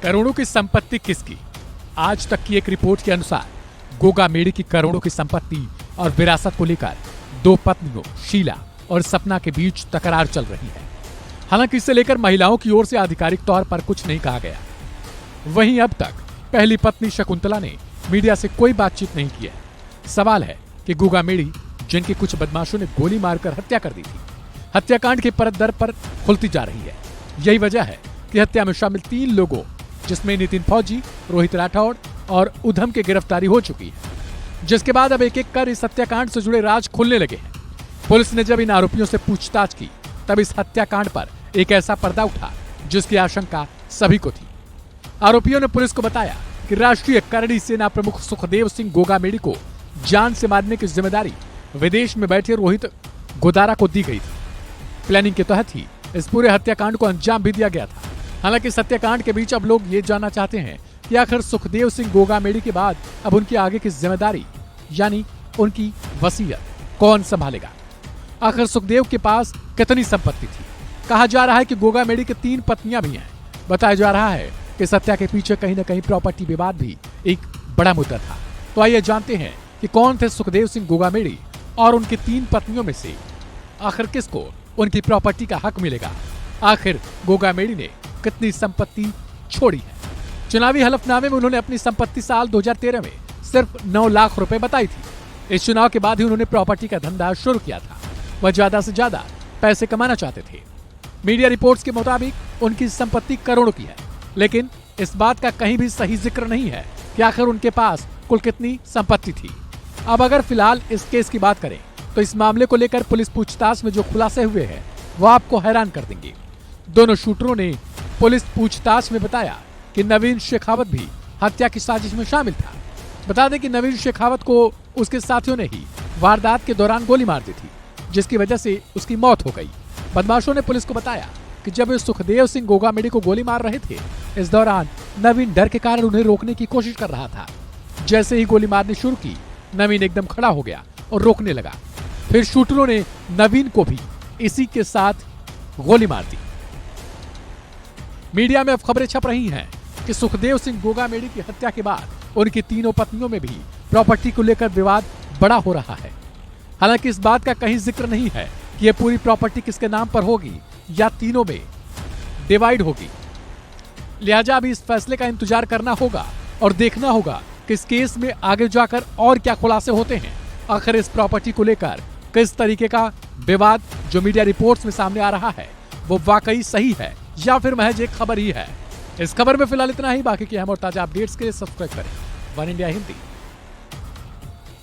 करोड़ों की संपत्ति किसकी? आज तक की एक रिपोर्ट के अनुसार गोगा मेडी की करोड़ों की संपत्ति और विरासत को लेकर दो पत्नियों शीला और सपना के बीच तकरार चल रही है। हालांकि इसे लेकर महिलाओं की ओर से आधिकारिक तौर पर कुछ नहीं कहा गया। वहीं अब तक पहली पत्नी शकुंतला ने मीडिया से कोई बातचीत नहीं की है। सवाल है कि गोगा मेडी, जिनकी कुछ बदमाशों ने गोली मारकर हत्या कर दी थी, हत्याकांड की परत दर पर खुलती जा रही है। यही वजह है कि हत्या में शामिल 3 लोगों, जिसमें नितिन फौजी, रोहित राठौड़ और उधम की गिरफ्तारी हो चुकी है। जिसके बाद अब एक एक कर इस हत्याकांड से जुड़े राज खुलने लगे हैं। पुलिस ने जब इन आरोपियों से पूछताछ की, तब इस हत्याकांड पर एक ऐसा पर्दा उठा जिसकी आशंका सभी को थी। आरोपियों ने पुलिस को बताया कि राष्ट्रीय करणी सेना प्रमुख सुखदेव सिंह गोगा मेडी को जान से मारने की जिम्मेदारी विदेश में बैठे रोहित गोदारा को दी गई थी। प्लानिंग के तहत ही इस पूरे हत्याकांड को अंजाम भी दिया गया था। हालांकि इस हत्याकांड के बीच अब लोग ये जानना चाहते हैं कि आखिर सुखदेव सिंह गोगा मेडी के बाद अब उनकी आगे की जिम्मेदारी यानी उनकी वसीयत कौन संभालेगा। आखिर सुखदेव के पास कितनी संपत्ति थी? कहा जा रहा है कि गोगा मेडी की 3 पत्नियां भी हैं। बताया जा रहा है कि इस हत्या के पीछे कहीं न कहीं प्रॉपर्टी विवाद भी एक बड़ा मुद्दा था। तो आइए जानते हैं कि कौन थे सुखदेव सिंह गोगा मेडी और उनकी 3 पत्नियों में से आखिर किसको उनकी प्रॉपर्टी का हक मिलेगा। आखिर गोगा मेडी ने कितनी संपत्ति छोड़ी है। चुनावी हलफनामे में उन्होंने अपनी संपत्ति साल 2013 में सिर्फ 9 लाख रुपए बताई थी। इस चुनाव के बाद ही उन्होंने प्रॉपर्टी का धंधा शुरू किया था। वह ज्यादा से ज्यादा पैसे कमाना चाहते थे। मीडिया रिपोर्ट्स के मुताबिक उनकी संपत्ति करोड़ों की है, लेकिन इस बात का कहीं भी सही जिक्र नहीं है कि आखिर उनके पास कुल कितनी संपत्ति थी। अब अगर फिलहाल इस केस की बात करें तो इस मामले को लेकर पुलिस पूछताछ में जो खुलासे हुए हैं वो आपको हैरान कर देंगे। दोनों शूटरों ने पुलिस पूछताछ में बताया कि नवीन शेखावत भी हत्या की साजिश में शामिल था। बता दें कि नवीन शेखावत को उसके साथियों ने ही वारदात के दौरान गोली मार दी थी, जिसकी वजह से उसकी मौत हो गई। बदमाशों ने पुलिस को बताया कि जब वे सुखदेव सिंह गोगा मेडी को गोली मार रहे थे, इस दौरान नवीन डर के कारण उन्हें रोकने की कोशिश कर रहा था। जैसे ही गोली मारनी शुरू की, नवीन एकदम खड़ा हो गया और रोकने लगा। फिर शूटरों ने नवीन को भी इसी के साथ गोली मार दी। मीडिया में अब खबरें छप रही हैं कि सुखदेव सिंह गोगा मेडी की हत्या के बाद उनकी तीनों पत्नियों में भी प्रॉपर्टी को लेकर विवाद बड़ा हो रहा है। हालांकि इस बात का कहीं जिक्र नहीं है कि यह पूरी प्रॉपर्टी किसके नाम पर होगी या तीनों में डिवाइड होगी। लिहाजा अभी इस फैसले का इंतजार करना होगा और देखना होगा कि इस केस में आगे जाकर और क्या खुलासे होते हैं। आखिर इस प्रॉपर्टी को लेकर किस तरीके का विवाद जो मीडिया रिपोर्ट्स में सामने आ रहा है वो वाकई सही है या फिर महज एक खबर ही है। इस खबर में फिलहाल इतना ही। बाकी की अहम और ताजा अपडेट्स के लिए सब्सक्राइब करें वन इंडिया हिंदी।